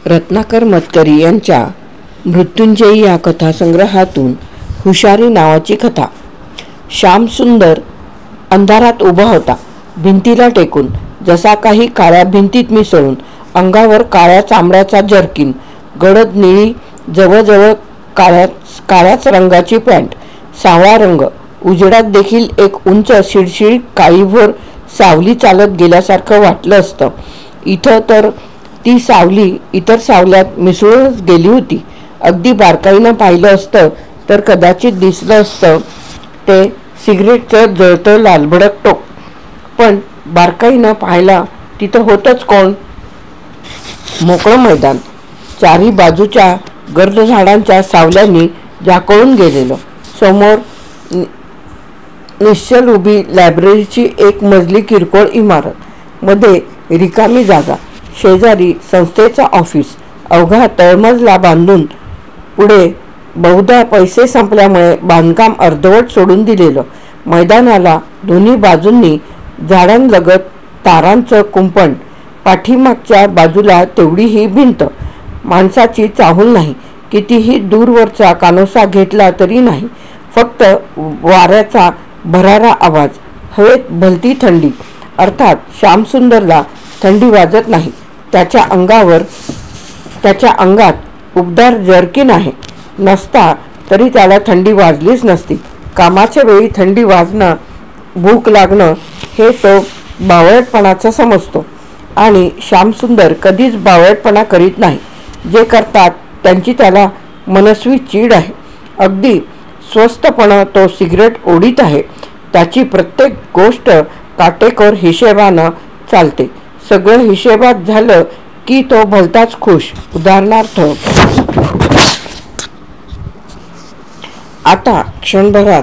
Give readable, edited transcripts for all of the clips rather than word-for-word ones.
रत्नाकर मतकरी यांच्या मृत्युंजयी या कथासंग्रहातून हुशारी नावाची कथा। श्यामसुंदर अंधारात उभा होता, भिंतीला टेकून, जसा काही काळ्या भिंतीत मिसळून। अंगावर काळ्या चामड्याचा जर्किन, गडद निळी जवळजवळ काळ्याच रंगाची पॅन्ट, सावळा रंग। उजेडात देखील एक उंच शिडशिड काळीभोर सावली चालत गेल्यासारखं वाटलं असतं। इथं तर ती सावली इतर सावल्यात मिसळूनच गेली होती। अगदी बारकाईनं पाहिलं असतं तर कदाचित दिसलं असतं ते सिगरेटचं जळतं लालभडक टोक, पण बारकाईनं पाहायला तिथं होतंच कोण? मोकळं मैदान, चारी बाजूच्या गर्द झाडांच्या सावल्यांनी झाकोळून गेलेलं। समोर निश्चल उभी लायब्ररीची एक मजली किरकोळ इमारत, मध्ये रिकामी जागा, शेजारी संस्थेचं ऑफिस। अवघा तळमजला बांधून पुढे बहुधा पैसे संपल्यामुळे बांधकाम अर्धवट सोडून दिलेलं। मैदानाला दोन्ही बाजूंनी झाडांलगत तारांचं कुंपण, पाठीमागच्या बाजूला तेवढीही भिंत। माणसाची चाहूल नाही, कितीही दूरवरचा कानोसा घेतला तरी नाही, फक्त वाऱ्याचा भरारा आवाज, हवेत भलती थंडी। अर्थात श्यामसुंदरला थंडी वाजत नाही, त्याच्या अंगात उबदार जर्किन आहे। नसता तरी त्याला थंडी वाजलीच नसती। कामाच्या वेळी थंडी वाजणं, भूक लागणं हे तो बावळटपणाचं समजतो, आणि श्यामसुंदर कधीच बावळटपणा करीत नाही। जे करतात त्यांची त्याला मनस्वी चीड आहे। अगदी स्वस्तपणे तो सिगरेट ओढीत आहे। त्याची प्रत्येक गोष्ट काटेकोर हिशेबानं चालते। सगळं हिशेबात झालं की तो भलताच खुश। उदाहरणार्थ, आता क्षणभरात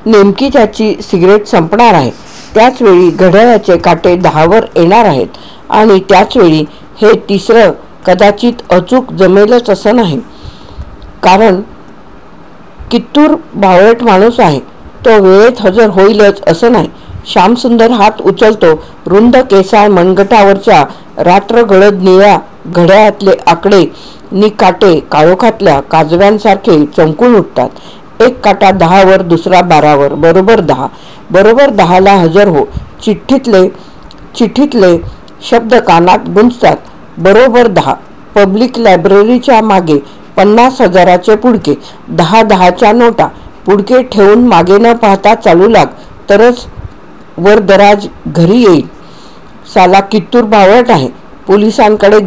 नेमकी त्याची सिगरेट संपणार आहे, त्याचवेळी घड्याळाचे काटे 10वर येणार आहेत, आणि त्याचवेळी हे तिसरं कदाचित अचूक जमेलच असं नाही, कारण कित्तूर बावळट माणूस आहे, तो वेळेत हजर होईलच असं नाही। श्यामसुंदर हात उचलतो, रुंद केसाळ मनगटावरच्या रात्र गडद निळ्या घड्याळातले आकडे नि काटे काळोखातल्या काजव्यांसारखे चमकून उठतात। एक काटा 10वर, दुसरा 12वर, बरोबर 10। बरोबर 10ला हजर हो। चिठ्ठीतले शब्द कानात गुंजतात। बरोबर 10। पब्लिक लायब्ररीच्या मागे 50,000चे पुडके, 10-10च्या नोटा। पुडके ठेवून मागे न पाहता चालू लाग, तरच वर दराज घरी येईल। साला कित्तूर बावळट आहे। पोलिसांकडे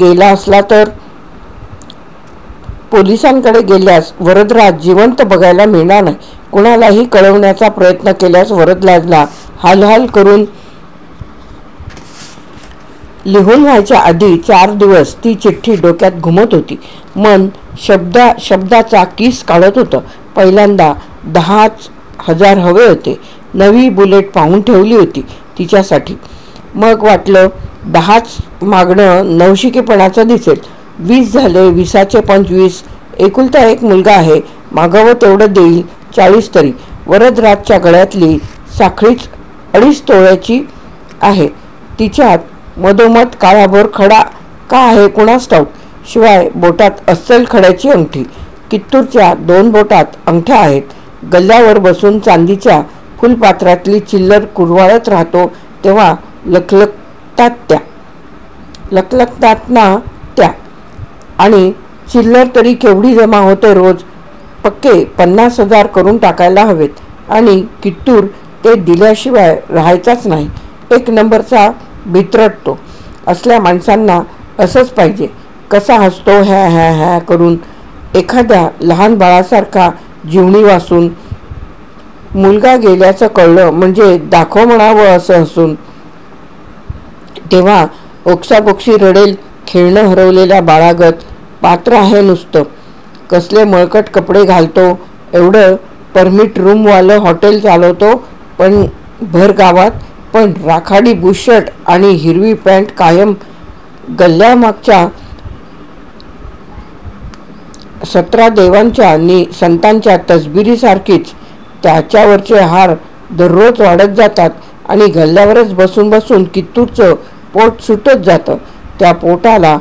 गेल्यास वरदराज जिवंत बघायला मिळणार नाही। कुणालाही कळवण्याचा प्रयत्न केल्यास वरदराजला हालहाल करून लिहून व्हायच्या आधी 4 दिवस ती चिठ्ठी डोक्यात घुमत होती। मन शब्दाचा किस काढत होतं। पहिल्यांदा 10,000 हवे होते। नवी बुलेट पाहून ठेवली होती तिच्यासाठी। मग वाटलं 10च मागणं नवशिकेपणाचं दिसेल। 20 झाले, 20चे 25। एकुलता एक मुलगा आहे, मागावं तेवढं देईल, 40 तरी। वरदराजच्या गळ्यातली साखळीच 2.5 तोळ्याची आहे। तिच्यात मधोमध काळाभोर खडा का आहे कुणास ठाऊक, शिवाय बोटात अस्सल खड्याची अंगठी। कित्तूरच्या 2 बोटात अंगठ्या आहेत। गल्ल्यावर बसून चांदीच्या फुलपात्रातली चिल्लर कुरवाळत राहतो तेव्हा लखलखतात ना त्या, आणि चिल्लर तरी केवढी जमा होते रोज? पक्के 50,000 करून टाकायला हवेत, आणि कित्तूर ते दिल्याशिवाय राहायचाच नाही। 1 नंबरचा भित्रटतो। असल्या माणसांना असंच पाहिजे। कसा हसतो हॅ हॅ हॅ करून, एखाद्या लहान बाळासारखा जीवणी वासून। मुलगा गेल्याचं कळलं म्हणजे दाखव म्हणावं असं हसून, तेव्हा ओक्साबोक्शी रडेल। खेळणं हरवलेल्या बाळागत पात्र आहे नुसतं। कसले मळकट कपडे घालतो, एवढं परमिट रूमवालं हॉटेल चालवतो, पण भर गावात, पण राखाडी बुशर्ट आणि हिरवी पॅन्ट कायम। गल्ल्यामागच्या 17 देवांच्या नि संतांच्या तसबिरीसारखीच त्याच्यावरचे हार दररोज वाढत जातात, आणि गल्ल्यावरच बसून बसून कित्तूरचं पोट सुटत जातं। त्या पोटाला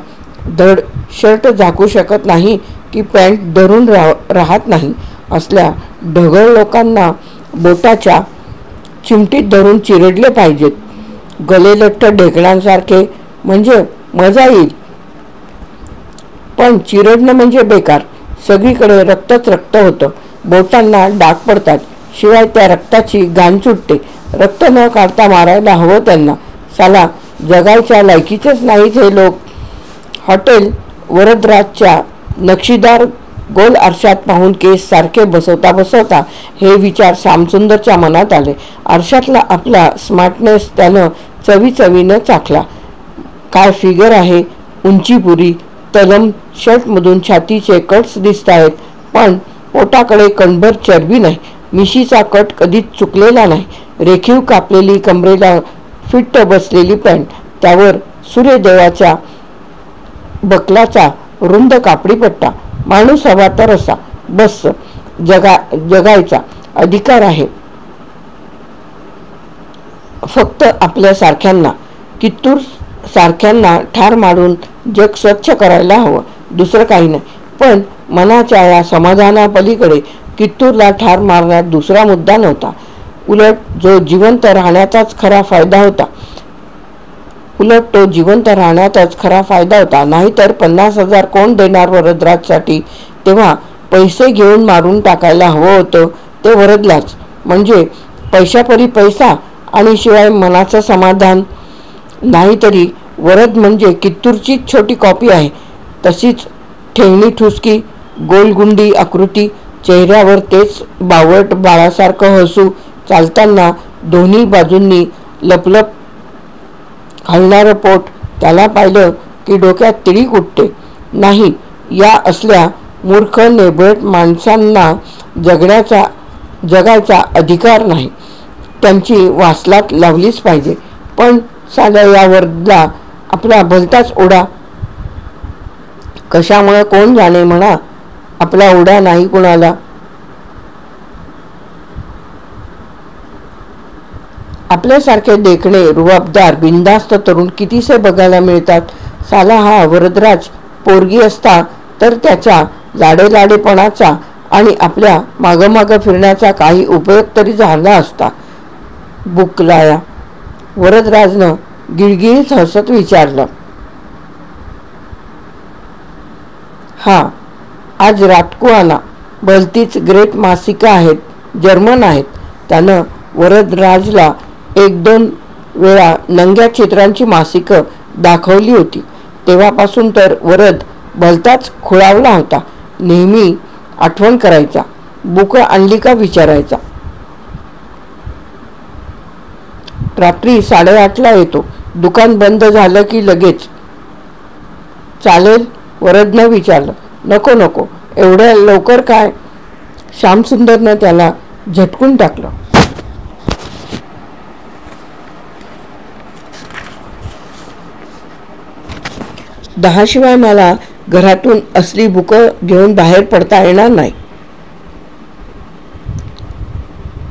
धड शर्ट झाकू शकत नाही की पॅन्ट धरून राहत नाही असल्या ढगळ लोकांना बोटाच्या चिमटीत धरून चिरडले पाहिजेत. गलेलठ्ठ ढेकणांसारखे म्हणजे मजा येईल, पण चिरडणं म्हणजे बेकार. सगळीकडे रक्तच रक्त होतं. बोटांना डाग पडतात, शिवाय त्या रक्ताची घाण सुटते. रक्त न काढता मारायला हवं त्यांना. साला जगायच्या लायकीचेच नाहीत हे लोक. हॉटेल वरदराजच्या नक्षीदार गोल आरशात पाहून केस सारखे बसवता बसवता हे विचार श्यामसुंदरच्या मनात आले. आरशातला आपला स्मार्टनेस त्यानं चवीनं चाखला. काय फिगर आहे, उंचीपुरी. तलम शर्टमधून छातीचे कट्स दिसत आहेत, पण पोटाकडे कणभर चरबी नाही. मिशीचा कट कधीच चुकलेला नाही. रेखीव कापलेली कमरेला फिट्ट बसलेली पॅन्ट, त्यावर सूर्यदेवाच्या बकलाचा रुंद कापडी पट्टा. माणूस हवा तर असा. बस जगायचा अधिकार आहे फक्त आपल्या सारख्यांना. कित्तूर सारख्यांना ठार मारून जग स्वच्छ करायला हवं, दुसरं काही नाही. पण मनाच्या या समाधानापलीकडे कित्तूरला ठार मारण्यात दुसरा मुद्दा नव्हता. उलट तो जिवंत राहण्याचाच खरा फायदा होता. नाहीतर 50,000 कोण देणार वरदराजसाठी? तेव्हा पैसे घेऊन मारून टाकायला हवं होतं ते वरदलाच. म्हणजे पैशापरी पैसा आणि शिवाय मनाचं समाधान. नाहीतरी वरद म्हणजे कित्तूरचीच छोटी कॉपी आहे. तशीच ठेवणी ठुसकी, गोलगुंडी आकृती, चेहऱ्यावर तेच बावट बाळासारखं हसू, चालताना दोन्ही बाजूंनी लपलप हलणारं पोट. त्याला पाहिलं की डोक्यात तिळीक उठते. नाही, या असल्या मूर्ख नेबळट माणसांना जगायचा अधिकार नाही. त्यांची वासलात लावलीच पाहिजे. पण साध्या या वरदला आपला भलताच ओढा. कशामुळे कोण जाणे म्हणा. आपला ओढा नाही कुणाला. आपल्यासारखे देखणे रुबाबदार बिनधास्त तरुण कितीसे बघायला मिळतात. साला हा वरदराज पोरगी असता तर त्याच्या लाडेलाडेपणाचा आणि आपल्या मागं फिरण्याचा काही उपयोग तरी झाला असता. बुकलाया. वरदराजनं गिळगिळीत हसत विचारलं. हा, आज रातकू आना. भलतीच ग्रेट मासिकं आहेत, जर्मन आहेत. त्यानं वरदराजला 1-2 वेळा नंग्या चित्रांची मासिकं दाखवली होती. तेव्हापासून तर वरद भलताच खुळावला होता. नेहमी आठवण करायचा. बुकं आणली का विचारायचा. रात्री 8:30ला येतो. दुकान बंद झालं की लगेच. चालेल? वरदनं विचारलं. नको, एवढ्या लवकर काय? श्यामसुंदरनं त्याला झटकून टाकलं. 10 शिवाय मला घरातून असली बुकं घेऊन बाहेर पडता येणार नाही.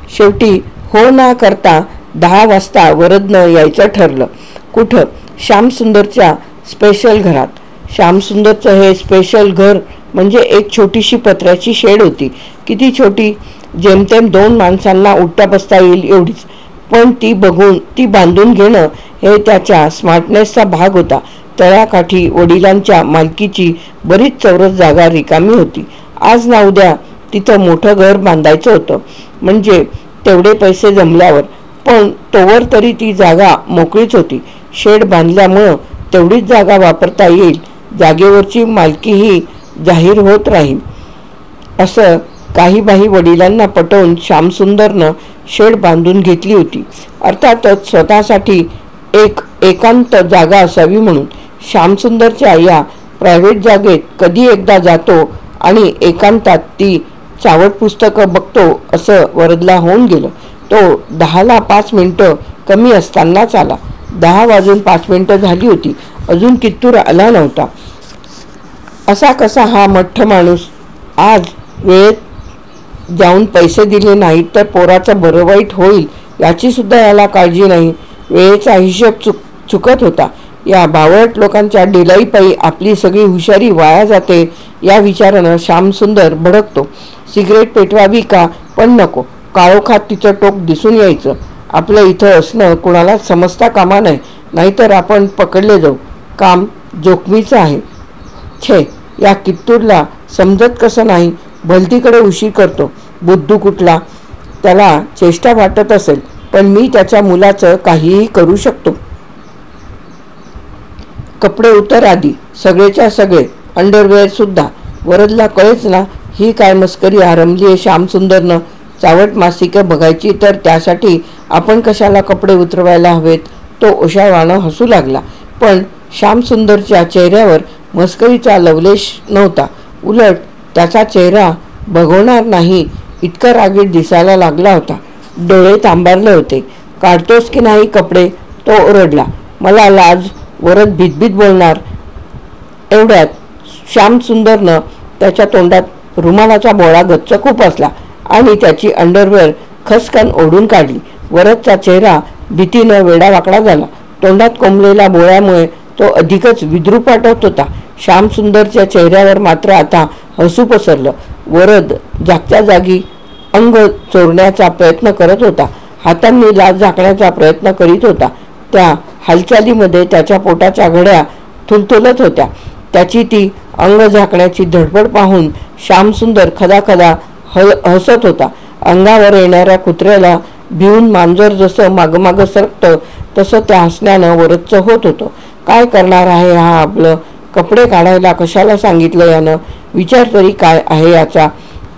शेवटी हो ना करता 10 वाजता वरदनं यायचं ठरलं. कुठं? श्यामसुंदरच्या स्पेशल घरात. श्यामसुंदरचं हे स्पेशल घर म्हणजे एक छोटीशी पत्र्याची शेड होती. किती छोटी? जेमतेम 2 माणसांना उठता बसता येईल एवढीच. पण ती बांधून घेणं हे त्याच्या स्मार्टनेसचा भाग होता. तळ्याकाठी वडिलांच्या मालकीची बरीच चौरस जागा रिकामी होती. आज ना उद्या तिथं मोठं घर बांधायचं होतं, म्हणजे तेवढे पैसे जमल्यावर. पण तोवर तरी ती जागा मोकळीच होती. शेड बांधल्यामुळं तेवढीच जागा वापरता येईल. जागेवरची मालकीही जाहीर होत राहील. असं काही बाही वडिलांना पटवून श्यामसुंदरनं शेड बांधून घेतली होती. अर्थातच स्वतःसाठी एक एकांत जागा असावी म्हणून. श्यामसुंदरच्या या प्रायव्हेट जागेत कधी एकदा जातो आणि एकांतात ती चावट पुस्तकं बघतो असं वरदला होऊन गेलं. तो 10ला 5 मिनिटं कमी असतानाच आला. 10 वाजून 5 मिनिटं झाली होती. अजून कित्तूर आला नव्हता. असा कसा हा मठ्ठ माणूस? आज वेळेत जाऊन पैसे दिले नाहीत तर पोराचं बरं वाईट होईल याची सुद्धा याला काळजी नाही. वेळेचा हिशोब चुकत होता. या बावळट लोकांच्या डिलाईपायी आपली सगळी हुशारी वाया जाते या विचारानं श्यामसुंदर भडकतो. सिगरेट पेटवावी का? पण नको. काळोखात तिचं टोक दिसून यायचं. आपलं इथं असणं कुणालाच समजता कामा नये, नाहीतर आपण पकडले जाऊ. काम जोखमीचं आहे. छे, या कित्तूरला समजत कसं नाही? भलतीकडे उशीर करतो. बुद्धू कुठला. त्याला चेष्टा वाटत असेल, पण मी त्याच्या मुलाचं काहीही करू शकतो. कपडे उतर आधी, सगळेच्या सगळे, अंडरवेअर सुद्धा. वरदला कळेच ना ही काय मस्करी आरंभली आहे श्यामसुंदरनं. चावट मासिकं बघायची तर त्यासाठी आपण कशाला कपडे उतरवायला हवेत? तो ओशाळवाणं हसू लागला. पण श्यामसुंदरच्या चेहऱ्यावर मस्करीचा लवलेश नव्हता. उलट त्याचा चेहरा बघवणार नाही इतका रागीट दिसायला लागला होता. डोळे तांबारले होते. काढतोस की नाही कपडे? तो ओरडला. मला लाज. वरद भीतभीत बोलणार. एवढ्यात श्यामसुंदरनं त्याच्या तोंडात रुमालाचा बोळा गच्च खुपसला आणि त्याची अंडरवेअर खसकन ओढून काढली. वरदचा चेहरा भीतीनं वेडावाकडा झाला. तोंडात कोंबलेल्या बोळ्यामुळे तो अधिकच विद्रूप वाटत होता. श्यामसुंदरच्या चेहऱ्यावर मात्र आता हसू पसरलं. वरद जागच्या जागी अंग चोरण्याचा प्रयत्न करत होता. हातांनी लाज झाकण्याचा प्रयत्न करीत होता. त्या हालचालीमध्ये त्याच्या पोटाच्या घड्या थुलथुलत होत्या. त्याची ती अंग झाकण्याची धडपड पाहून श्यामसुंदर खदाखदा हसत होता. अंगावर येणाऱ्या कुत्र्याला भिवून मांजर जसं मागमागं सरकतं तसं त्या हसण्यानं वरदचं होत होतं. काय करणार आहे हा आपलं? कपडे काढायला कशाला सांगितलं यानं? विचार तरी काय आहे याचा?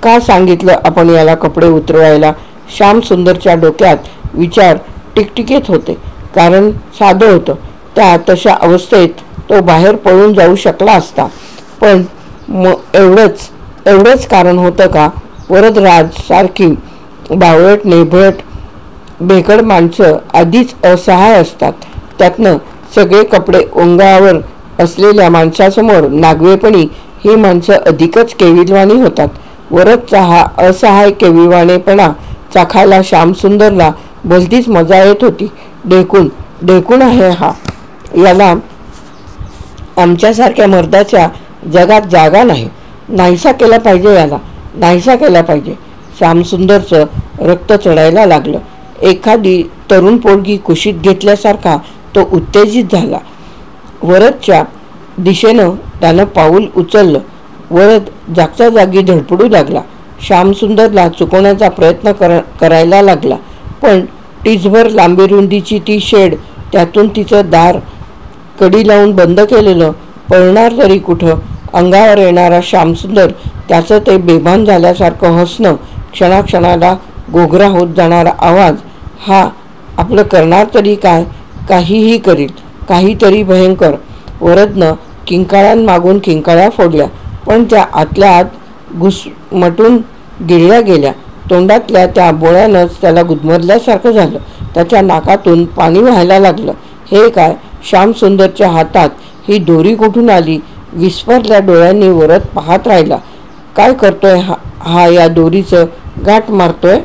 का सांगितलं आपण याला कपडे उतरवायला? श्यामसुंदरच्या डोक्यात विचार टिकटिकीत होते. कारण साधं होतं. त्या तशा अवस्थेत तो बाहेर पळून जाऊ शकला असता. पण एवढंच कारण होतं का? वरदराज सारखी बावळट नेभळट बेकड माणसं आधीच असहाय असतात. त्यातनं सगळे कपडे ओंगावर असलेल्या माणसासमोर नागवेपणी ही माणसं अधिकच केविलवाणी होतात. वरदचा हा असहाय केविलवाणेपणा चाखायला श्यामसुंदरला भलतीच मजा येत होती. ढेकूण आहे हा. याला आमच्यासारख्या मर्दाच्या जगात जागा नाही. नाहीसा केला पाहिजे याला. नाहीसा केला पाहिजे. श्यामसुंदरचं रक्त चढायला लागलं. एखादी तरुण पोरगी कुशीत घेतल्यासारखा तो उत्तेजित झाला. वरदच्या दिशेनं त्यानं पाऊल उचललं. वरद जागच्या जागी धडपडू लागला. श्यामसुंदरला चुकवण्याचा प्रयत्न करायला लागला. पण टीचभर लांबीरुंदीची ती शेड, त्यातून तिचं दार कडी लावून बंद केलेलं, पळणार तरी कुठं? अंगावर येणारा श्यामसुंदर, त्याचं ते बेभान झाल्यासारखं हसणं, क्षणाक्षणाला घोगरा होत जाणारा आवाज, हा आपलं करणार तरी काय? काहीही करील. काहीतरी भयंकर. वरदनं किंकाळ्यांमागून किंकाळ्या फोडल्या, पण त्या आतल्या आत घुसमटून गिळल्या गेल्या. तोंडातल्या त्या बोळ्यानंच त्याला गुदमरल्यासारखं झालं. त्याच्या नाकातून पाणी व्हायला लागलं. हे काय? श्यामसुंदरच्या हातात ही दोरी कुठून आली? विस्फारल्या डोळ्यांनी वरद पाहत राहिला. काय करतोय हा? या दोरीचं गाठ मारतोय?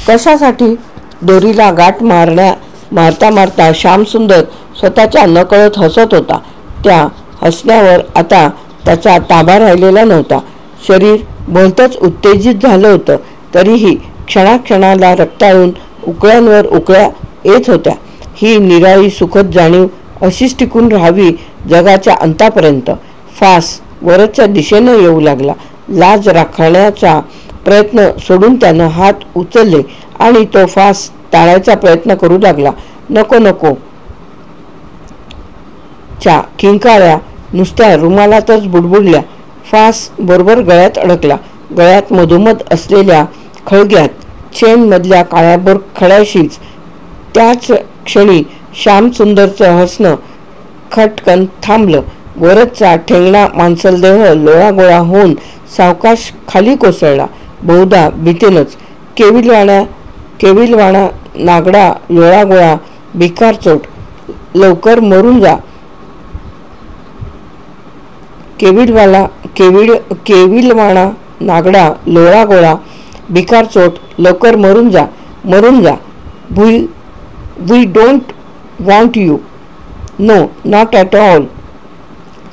कशासाठी? दोरीला गाठ मारता मारता श्यामसुंदर स्वतःच्या नकळत हसत होता. त्या हसण्यावर आता त्याचा ताबा राहिलेला नव्हता. शरीर भलतंच उत्तेजित झालं होतं. तरीही क्षणाक्षणाला रक्ताळून उकळ्यांवर उकळ्या येत होत्या. ही निराळी सुखद जाणीव अशीच टिकून राहावी जगाच्या अंतापर्यंत. फास वरदच्या दिशेनं येऊ लागला. लाज राखण्याचा प्रयत्न सोडून त्यानं हात उचलले आणि तो फास टाळायचा प्रयत्न करू लागला. नको नको. च्या किंकाळ्या नुसत्या रुमालातच बुडबुडल्या. फास बरोबर गळ्यात अडकला. गळ्यात मधोमध असलेल्या खळग्यात चेनमधल्या काळ्याभोर खड्याशीच त्याच क्षणी श्यामसुंदरचं हसणं खटकन थांबलं. वरदचा ठेंगणा मांसलदेह लोळागोळा होऊन सावकाश खाली कोसळला. बहुधा भीतीनंच. केविलवाणा नागडा लोळागोळा भिकार चोट. लवकर मरून जा. केविलवाणा नागडा लोळागोळा भिकार चोट. लवकर मरून जा, मरून जा. We don't want you. No, not at all.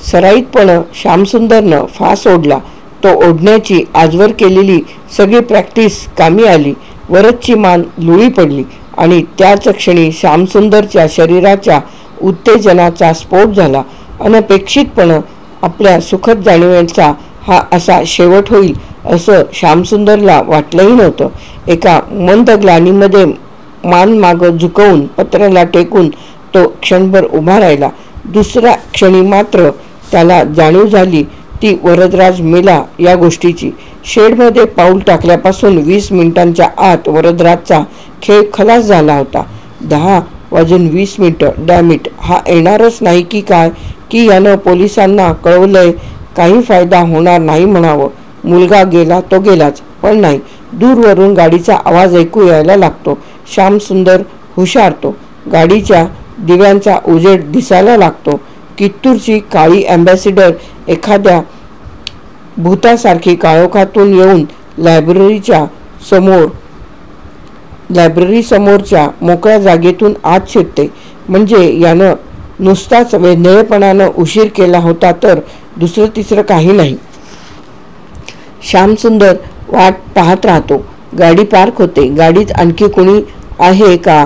सराईतपणं श्यामसुंदरनं फास ओढला. तो ओढण्याची आजवर केलेली सगळी प्रॅक्टिस कामी आली. वरदची मान लुळी पडली आणि त्याच क्षणी श्यामसुंदरच्या शरीराच्या उत्तेजनाचा स्फोट झाला. अनपेक्षितपणं आपल्या सुखद जाणीवेचा हा असा शेवट होईल असं श्यामसुंदरला वाटलंही नव्हतं. एका मंद ग्लानीमध्ये मान मागं झुकवून पत्र्याला टेकून तो क्षणभर उभा राहिला. दुसऱ्या क्षणी मात्र त्याला जाणीव झाली ती वरदराज मेला या गोष्टीची. शेडमध्ये पाऊल टाकल्यापासून 20 मिनिटांच्या आत वरदराजचा खेळ खलास झाला होता. 10:20 डॅमिट, हा येणारच नाही की काय, की यानं पोलिसांना कळवलंय. काही फायदा होणार नाही म्हणावं. मुलगा गेला तो गेलाच. पण नाही, दूरवरून गाडीचा आवाज ऐकू यायला लागतो. श्यामसुंदर हुशारतो. गाडीच्या दिव्यांचा उजेड दिसायला लागतो. कित्तूरची काळी ॲम्बॅसिडर एखाद्या भूतासारखी काळोखातून येऊन लायब्ररी समोरच्या मोकळ्या जागेतून आत शिरते. म्हणजे यानं नुसताच वेंधळेपणानं उशीर केला होता तर दुसरं तिसरं काही नाही. श्यामसुंदर वाट पाहत राहतो. गाडी पार्क होते. गाडीत आणखी कोणी आहे का?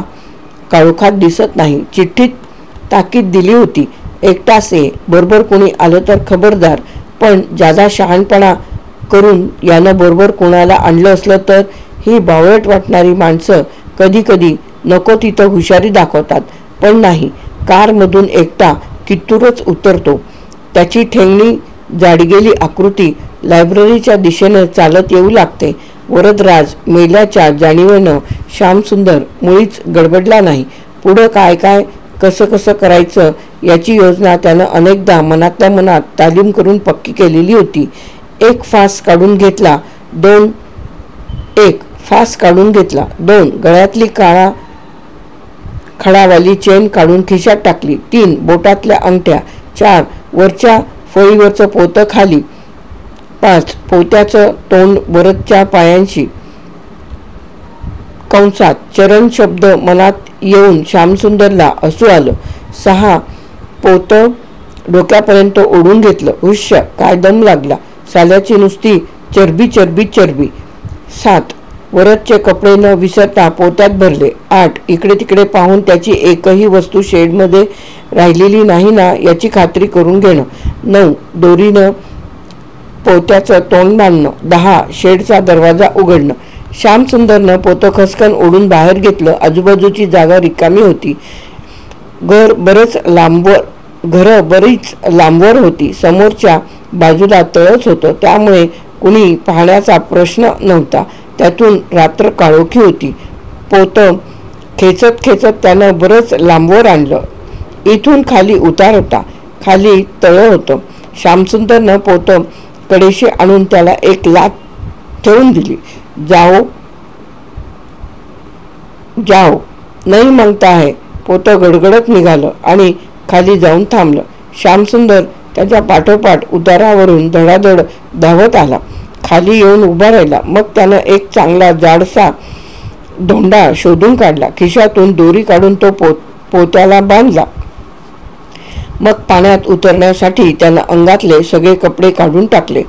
काळोखात दिसत नाही. चिठ्ठीत ताकीद दिली होती, एकटाच ये, बरोबर कोणी आलं तर खबरदार. पण जादा शहाणपणा करून यानं बरोबर कोणाला आणलं असलं तर? ही बावळट वाटणारी माणसं कधी कधी नको तिथं हुशारी दाखवतात. पण नाही, कारमधून एकटा कित्तूरच उतरतो. त्याची ठेंगणी जाडगेली आकृती लायब्ररीच्या दिशेनं चालत येऊ लागते. वरदराज मेल्याच्या जाणीवेनं श्यामसुंदर मुळीच गडबडला नाही. पुढं काय काय कसं कसं करायचं याची योजना त्यानं अनेकदा मनातल्या मनात तालीम करून पक्की केलेली होती. एक फास काढून घेतला. 2 गळ्यातली काळा खडावाली चेन काढून खिशात टाकली. 3 बोटातल्या अंगठ्या. 4 वरच्या फळीवरचं पोतं खाली. 5 पोत्याचं तोंड वरदच्या पायांशी. कंसात चरण शब्द मनात येऊन श्यामसुंदरला हसू आलं. 6 पोतं डोक्यापर्यंत ओढून घेतलं. हुश्य, काय दम लागला. साल्याची नुसती चरबी चरबी चरबी. 7 वरदचे कपडे न विसरता पोत्यात भरले. 8 इकडे तिकडे पाहून त्याची एकही वस्तू शेडमध्ये राहिलेली नाही ना याची खात्री करून घेणं. 9 दोरीनं पोत्याचं तोंड बांधणं. 10 शेडचा दरवाजा उघडणं. श्यामसुंदरनं पोतं खसकन ओढून बाहेर घेतलं. आजूबाजूची जागा रिकामी होती. घरं बरीच लांबवर होती. समोरच्या बाजूला तळच होतं, त्यामुळे कुणी पाहण्याचा प्रश्न नव्हता. त्यातून रात्र काळोखी होती. पोतं खेचत खेचत त्यानं बरंच लांबवर आणलं. इथून खाली उतार होता. खाली तळं होतं. श्यामसुंदरनं पोतं कडेशी आणून त्याला एक लाथ ठेवून दिली. जाओ नाही मागता आहे. पोतं गडगडत निघालं आणि खाली जाऊन थांबलं. श्यामसुंदर त्याच्या पाठोपाठ उतारावरून धडाधड धावत आला. खाली येऊन उभा राहिला. मग त्यानं एक चांगला जाडसा धोंडा शोधून काढला. खिशातून दोरी काढून तो पोत्याला बांधला. मग पाण्यात उतरण्यासाठी त्यानं अंगातले सगळे कपडे काढून टाकले.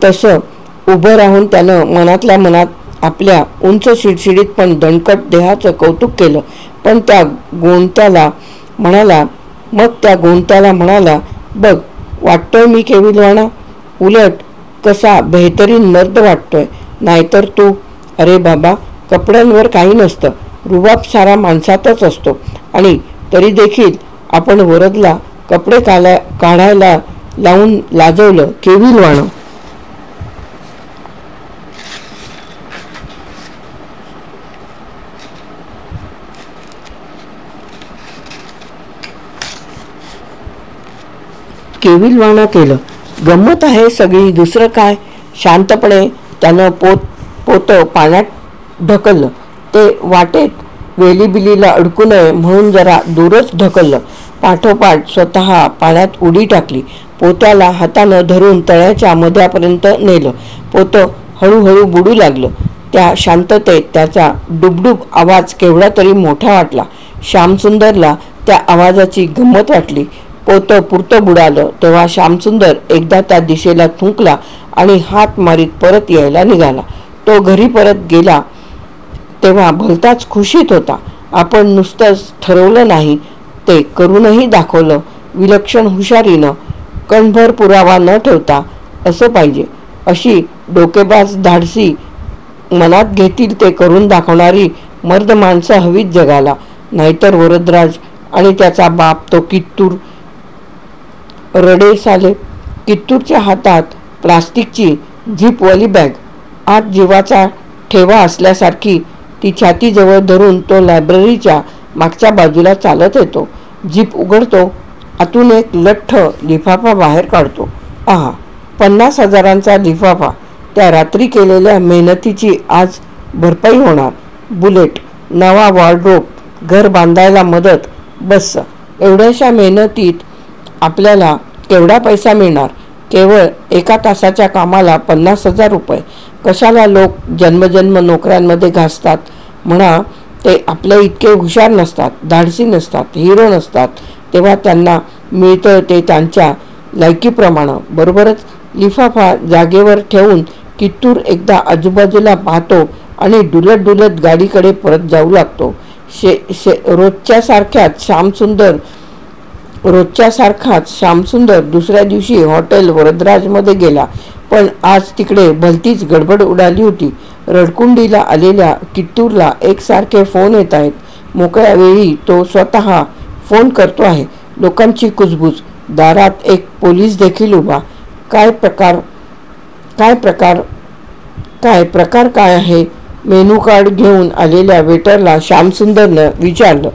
तसं उभं राहून त्यानं मनातल्या मनात आपल्या उंच शिडशिडीत पण दणकट देहाचं कौतुक केलं. पण त्या गोंत्याला म्हणाला, बघ, वाटतोय मी केविलवाणा? उलट कसा बेहतरीन मर्द वाटतोय. नाहीतर तू, अरे बाबा, कपड्यांवर काही नसतं. रुबाब सारा माणसातच असतो. आणि तरी देखील आपण वरदला कपडे काढायला लावून लाजवलं. केविलवाणं. केविलवाणं केलं. गंमत आहे सगळी, दुसरं काय. शांतपणे त्यानं पोतं पाण्यात ढकललं. ते वाटेत वेलीबिलीला अडकू नये म्हणून जरा दूरच ढकललं. पाठोपाठ स्वतः पाण्यात उडी टाकली. पोत्याला हातानं धरून तळ्याच्या मध्यापर्यंत नेलं. पोतं हळूहळू बुडू लागलं. त्या शांततेत त्याचा डुबडुब आवाज केवढा तरी मोठा वाटला. श्यामसुंदरला त्या आवाजाची गंमत वाटली. पोतं पुरतं बुडालं तेव्हा श्यामसुंदर एकदा त्या दिशेला थुंकला आणि हात मारीत परत यायला निघाला. तो घरी परत गेला तेव्हा भलताच खुशीत होता. आपण नुसतंच ठरवलं नाही, ते करूनही दाखवलं. विलक्षण हुशारीनं, कणभर पुरावा न ठेवता. असं पाहिजे, अशी डोकेबाज धाडसी, मनात घेतील ते करून दाखवणारी मर्द माणसं हवीत जगाला. नाहीतर वरदराज आणि त्याचा बाप तो कित्तूर रडे साले. कित्तूरच्या हातात प्लास्टिकची झिपवाली बॅग, आत जीवाचा ठेवा असल्यासारखी. ती छातीजवळ धरून तो लायब्ररीच्या मागच्या बाजूला चालत येतो. जीप उघडतो, आतून एक लठ्ठ लिफाफा बाहेर काढतो. आहा, 50,000चा लिफाफा. त्या रात्री केलेल्या मेहनतीची आज भरपाई होणार. बुलेट, नवा वॉर्डरोब, घर बांधायला मदत. बस, एवढ्याशा मेहनतीत आपल्याला केवढा पैसा मिळणार? केवळ 1 तासाच्या कामाला 50,000 रुपये. कशाला लोक जन्मजन्म नोकऱ्यांमध्ये घासतात म्हणा. ते आपल्या इतके हुशार नसतात, धाडसी नसतात, हिरो नसतात. तेव्हा त्यांना मिळतं ते त्यांच्या लायकीप्रमाणे. बरोबरच लिफाफा जागेवर ठेवून कित्तूर एकदा आजूबाजूला पाहतो आणि डुलत डुलत गाडीकडे परत जाऊ लागतो. रोजच्यासारखाच श्यामसुंदर दुसऱ्या दिवशी हॉटेल वरदराजमध्ये गेला. पण आज तिकडे भलतीच गडबड उडाली होती. रडकुंडीला आलेल्या कित्तूरला एकसारखे फोन येत आहेत. मोकळ्या वेळी तो स्वतः फोन करतो आहे. लोकांची कुजबूज. दारात एक पोलीस देखील उभा. काय प्रकार काय आहे? मेनू कार्ड घेऊन आलेल्या वेटरला श्यामसुंदरनं विचारलं.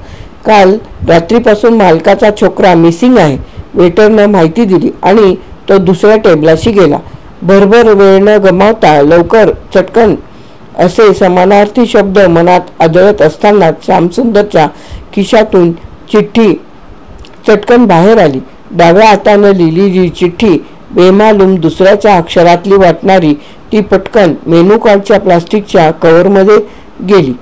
काल रात्रीपासून मालकाचा छोकरा मिसिंग आहे. वेटरनं माहिती दिली आणि तो दुसऱ्या टेबलाशी गेला. भरभर वेळ न गमावता लवकर, चटकन असे समानार्थी शब्द मनात आदळत असतानाच श्यामसुंदरच्या खिशातून चिठ्ठी चटकन बाहेर आली. डाव्या हातानं लिहिलेली चिठ्ठी, बेमालूम दुसऱ्याच्या अक्षरातली वाटणारी ती पटकन मेनू कार्डच्या प्लास्टिकच्या कव्हरमध्ये गेली.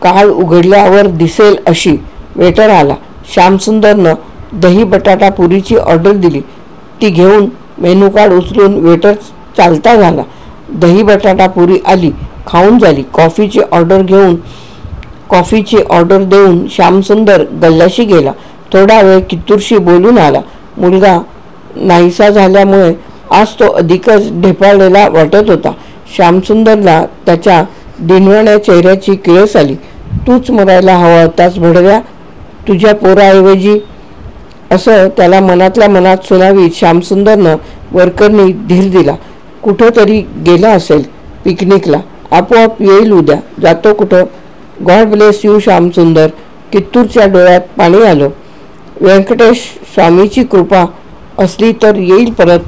काळ उघडल्यावर दिसेल अशी. वेटर आला. श्यामसुंदरनं दही बटाटा पुरीची ऑर्डर दिली. ती घेऊन मेनू कार्ड उचलून वेटर चालता झाला. दही बटाटा पुरी आली, खाऊन झाली. कॉफीची ऑर्डर देऊन श्यामसुंदर गल्ल्याशी गेला. थोडा वेळ कित्तूरशी बोलून आला. मुलगा नाहीसा झाल्यामुळे आज तो अधिकच ढेपाळलेला वाटत होता. श्यामसुंदरला त्याच्या दिनवण्या चेहऱ्याची किळस आली. तूच मरायला हवा होतास भडव्या, तुझ्या पोराऐवजी, असं त्याला मनातल्या मनात सुनावीत श्यामसुंदरनं वरकरनी धीर दिला. कुठं तरी गेला असेल पिकनिकला. आपोआप येईल उद्या. जातो कुठं? God bless you Shyamsundar. कित्तूरच्या डोळ्यात पाणी आलं. व्यंकटेश स्वामीची कृपा असली तर येईल परत.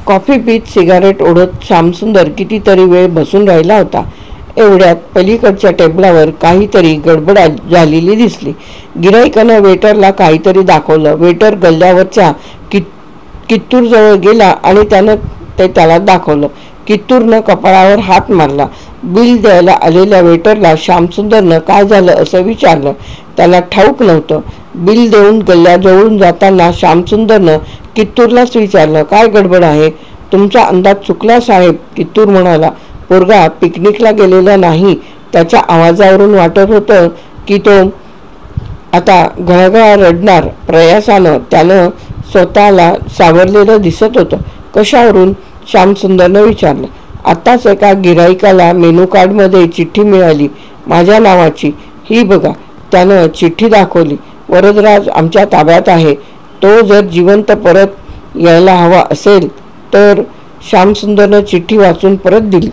कॉफी पीत सिगारेट ओढत श्यामसुंदर कितीतरी वेळ बसून राहिला होता. एवढ्यात पलीकडच्या टेबलावर काहीतरी गडबड झालेली दिसली. गिराईकानं वेटरला काहीतरी दाखवलं. वेटर गल्ल्यावरच्या कित्तूरजवळ गेला आणि त्यानं ते त्याला दाखवलं. कित्तूरनं कपाळावर हात मारला. बिल द्यायला आलेल्या वेटरला श्यामसुंदरनं काय झालं असं विचारलं. त्याला ठाऊक नव्हतं. बिल देऊन गल्ल्याजवळून जाताना श्यामसुंदरनं कित्तूरलाच विचारलं, काय गडबड आहे? तुमचा अंदाज चुकला साहेब, कित्तूर म्हणाला. पोरगा पिकनिकला गेलेला नाही. त्याच्या आवाजावरून वाटत होतं की तो आता घळघळा रडणार. प्रयासानं त्यानं स्वतःला सावरलेलं दिसत होतं. कशावरून? श्यामसुंदरनं विचारलं. आत्ताच एका गिराईकाला मेनू कार्डमध्ये चिठ्ठी मिळाली माझ्या नावाची. ही बघा. त्यानं चिठ्ठी दाखवली. वरदराज आमच्या ताब्यात आहे. तो जर जिवंत परत यायला हवा असेल तर. श्यामसुंदरनं चिठ्ठी वाचून परत दिली.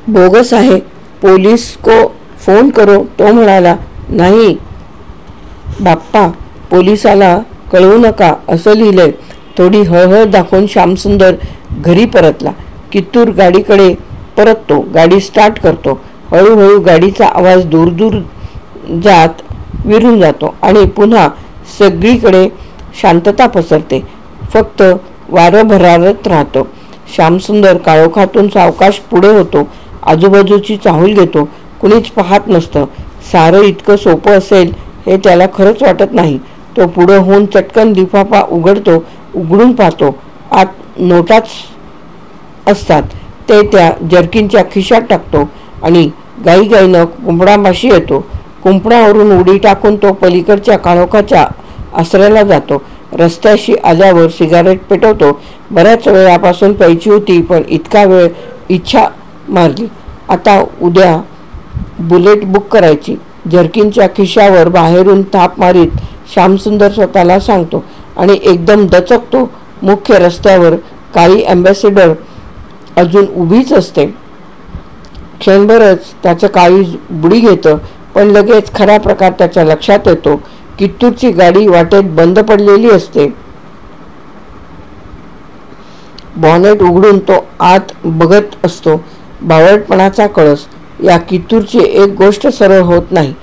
बोगस आहे. पोलीस को फोन करो, तो म्हणाला. नाही बाप्पा, पोलिसाला कळवू नका असं लिहिलंय. थोडी हळहळ दाखवून श्यामसुंदर घरी परतला. कित्तूर गाडीकडे परततो. गाडी स्टार्ट करतो. हळूहळू गाडीचा आवाज दूर दूर जात विरून जातो आणि पुन्हा सगळीकडे शांतता पसरते. फक्त वारं भरारत राहतं. श्यामसुंदर काळोखातून सावकाश पुढे होतो. आजूबाजूची चाहूल घेतो. कुणीच पाहत नसतं. सारं इतकं सोपं असेल हे त्याला खरंच वाटत नाही. तो पुढं होऊन चटकन लिफाफा उघडतो. उघडून पाहतो. आत नोटाच असतात. ते त्या जर्किनच्या खिशात टाकतो आणि गाईगाईनं कुंपणापाशी येतो. कुंपणावरून उडी टाकून तो पलीकडच्या काळोखाच्या आसऱ्याला जातो. रस्त्याशी आल्यावर सिगारेट पेटवतो. बऱ्याच वेळापासून प्यायची होती, पण इतका वेळ इच्छा मारली. आता उद्या बुलेट बुक करायची. जर्किनच्या खिशावर बाहेरून थाप मारीत श्यामसुंदर स्वतःला सांगतो आणि एकदम दचकतो. मुख्य रस्त्यावर काळी अँबॅसेडर अजून उभीच असते. क्षणभरच त्याचं काळीज बुडी घेतं, पण लगेच खरा प्रकार त्याच्या लक्षात येतो. कित्तूरची गाडी वाटेत बंद पडलेली असते. बॉनेट उघडून तो आत बघत असतो. बावळटपणाचा कळस. या कित्तूरची एक गोष्ट सरळ होत नाही.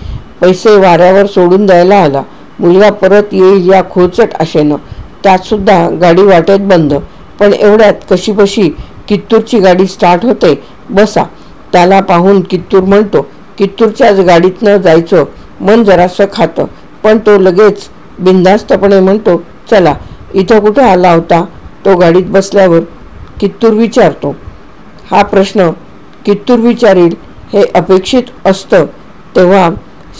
पैसे वाऱ्यावर सोडून द्यायला आला. मुलगा परत येईल या खोचट आशेनं. त्यात सुद्धा गाडी वाटेत बंद. पण एवढ्यात कशीबशी कित्तूरची गाडी स्टार्ट होते. बसा. त्याला पाहून कित्तूर म्हणतो. कित्तूरच्याच गाडीतनं जायचं मन जरासं खातं, पण तो लगेच बिनधास्तपणे म्हणतो, चला. इथं कुठं आला होता? तो गाडीत बसल्यावर कित्तूर विचारतो. हा प्रश्न कित्तूर विचारील हे अपेक्षित असतं तेव्हा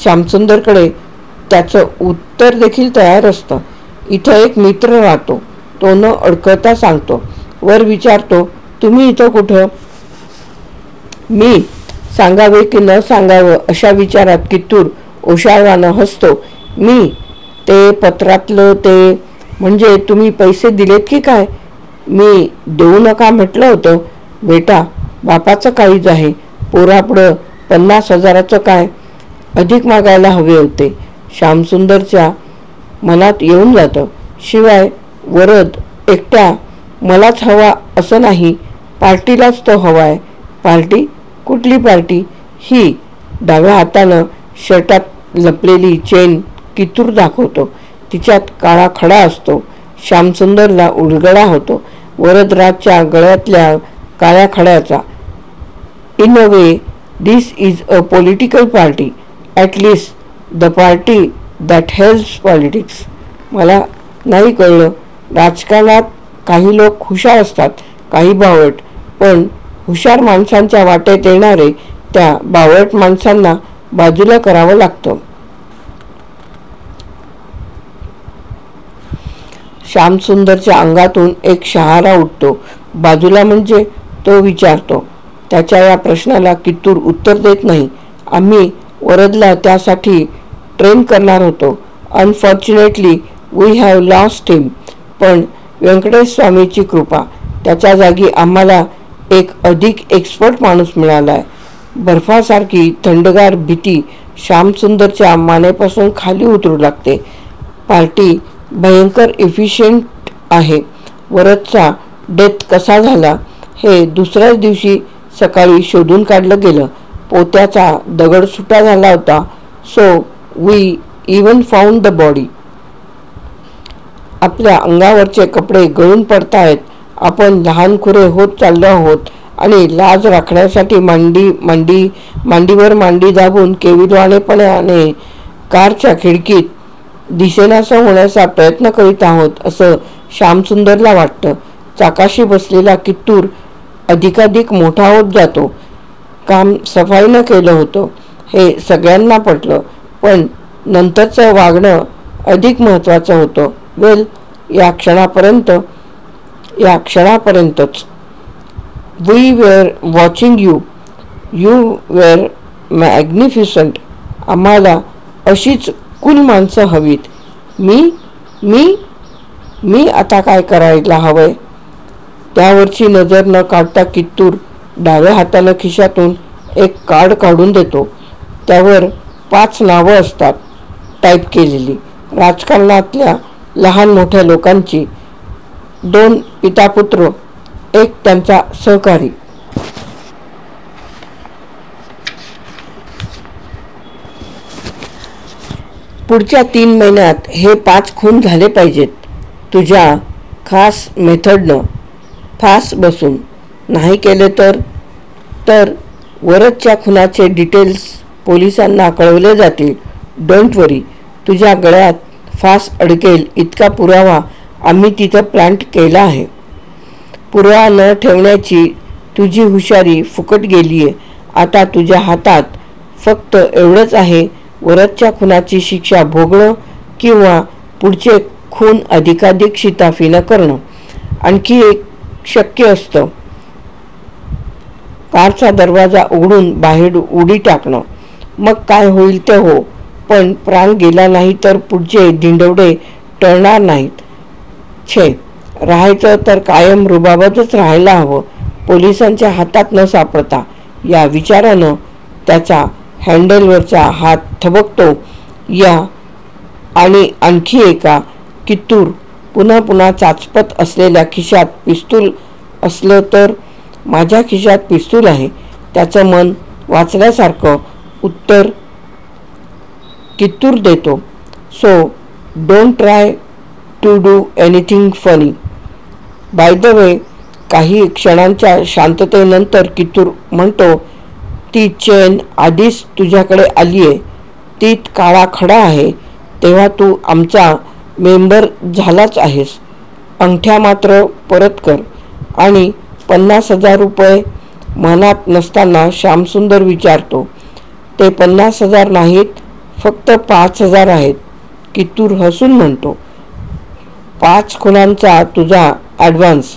श्यामसुंदरकडे त्याचं उत्तर देखील तयार असतं. इथं एक मित्र राहतो. तो न अडकता सांगतो. वर विचारतो, तुम्ही इथं कुठं? मी सांगावे की न सांगावं अशा विचारात कित्तूर ओशाळवानं हसतो. मी ते पत्रातलं ते म्हणजे तुम्ही पैसे दिलेत की काय? मी देऊ नका म्हटलं होतं. बेटा, बापाचं काहीच आहे. पोरापुढं 50,000चं काय? अधिक मागायला हवे होते. श्यामसुंदरच्या मनात येऊन जातं. शिवाय वरद एकट्या मलाच हवा असं नाही, पार्टीलाच तो हवाय. पार्टी? कुठली पार्टी? ही. डाव्या हातानं शर्टात लपलेली चेन कित्तूर दाखवतो. तिच्यात काळा खडा असतो. श्यामसुंदरला उलगडा होतो वरदराजच्या गळ्यातल्या काळ्या खड्याचा. In a way this is a political party, at least the party that helps politics. मला नाही कळलं. राजकारणात काही लोक हुशार असतात, काही बावळट, पण हुशार माणसांच्या वाटेत येणारे त्या बावळट माणसांना बाजूला करावं लागतं. श्यामसुंदरच्या अंगातून एक शहारा उठतो. बाजूला म्हणजे? तो विचारतो. त्याच्या या प्रश्नाला कित्तूर उत्तर देत नाही. आम्ही वरदला त्यासाठी ट्रेन करणार होतो. अनफॉर्च्युनेटली वी हॅव लॉस्ट हिम. पण व्यंकटेश स्वामीची कृपा, त्याच्या जागी आम्हाला एक अधिक एक्सपर्ट माणूस मिळालाय. बर्फासारखी थंडगार भीती श्यामसुंदरच्या मानेपासून खाली उतरू लागते. पार्टी भयंकर इफिशियंट आहे. वरदचा डेथ कसा झाला हे दुसऱ्याच दिवशी सकाळी शोधून काढलं गेलं. पोत्याचा दगड सुटा झाला होता. So we even found the body. आपल्या अंगावरचे कपडे गळून पडतायत. आपण लहानखुरे होत चाललो आहोत आणि लाज राखण्यासाठी मांडीवर मांडी दाबून केविलवाणेपणाने कारच्या खिडकीत दिसेनासं होण्याचा प्रयत्न करीत आहोत असं श्यामसुंदरला वाटतं. चाकाशी बसलेला कित्तूर अधिकाधिक मोठा होत जातो. काम सफाईनं केलं होतं हे सगळ्यांना पटलं, पण नंतरचं वागणं अधिक महत्त्वाचं होतं. वेल, या क्षणापर्यंतच. We were watching you. You were magnificent. आम्हाला अशीच कुल माणसं हवीत. मी आता काय करायला हवंय? त्यावरची नजर न काढता कित्तूर डाव्या हातानं खिशातून एक कार्ड काढून देतो. त्यावर 5 नावं असतात, टाईप केलेली. राजकारणातल्या लहान मोठ्या लोकांची. 2 पितापुत्र, एक त्यांचा सहकारी. पुढच्या 3 महिन्यात हे 5 खून झाले पाहिजेत. तुझ्या खास मेथडनं, फास बसून. नाही केले तर वरदच्या खुनाचे डिटेल्स पोलिसांना कळवले जातील. डोंट वरी. तुझ्या गळ्यात फास अडकेल इतका पुरावा आम्ही तिथं प्लांट केला आहे. पुरावा न ठेवण्याची तुझी हुशारी फुकट गेलीये. आता तुझ्या हातात फक्त एवढंच आहे, वरदच्या खुनाची शिक्षा भोगणं किंवा पुढचे खून अधिकाधिक शिताफीनं करणं. आणखी एक शक्य असतं, कारचा दरवाजा उघडून बाहेर उडी टाकणं. मग काय होईल ते हो, पण प्राण गेला नाही तर पुढचे धिंडवडे टळणार नाहीत. छे, राहायचं तर कायम रुबाबातच राहायला हवं, पोलिसांच्या हातात न सापडता. या विचारानं त्याचा हँडलवरचा हात थबकतो. या आणि आणखी एका कित्तूर पुन्हा पुन्हा चाचपत असलेल्या खिशात पिस्तूल असलं तर. माझ्या खिशात पिस्तूल आहे. त्याचं मन वाचल्यासारखं उत्तर कित्तूर देतो. So don't try to do anything funny. By the way. काही क्षणांच्या शांततेनंतर कित्तूर म्हणतो, ती चेन आधीच तुझ्याकडे आलीये. तीत काळा खडा आहे. तेव्हा तू आमचा मेंबर झालाच आहेस. अंगठ्या मात्र परत कर. आणि 50,000 रुपये. मनात नसताना श्यामसुंदर विचारतो, ते 50,000 नाहीत, फक्त 5,000 आहेत. कित्तूर हसून म्हणतो, 5 खुनांचा तुझा ॲडव्हान्स,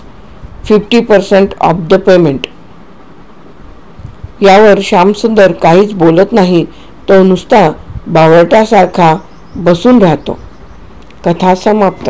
50% ऑफ द पेमेंट. यावर श्यामसुंदर काहीच बोलत नाही. तो नुसता बावळटासारखा बसून राहतो. कथा समाप्त.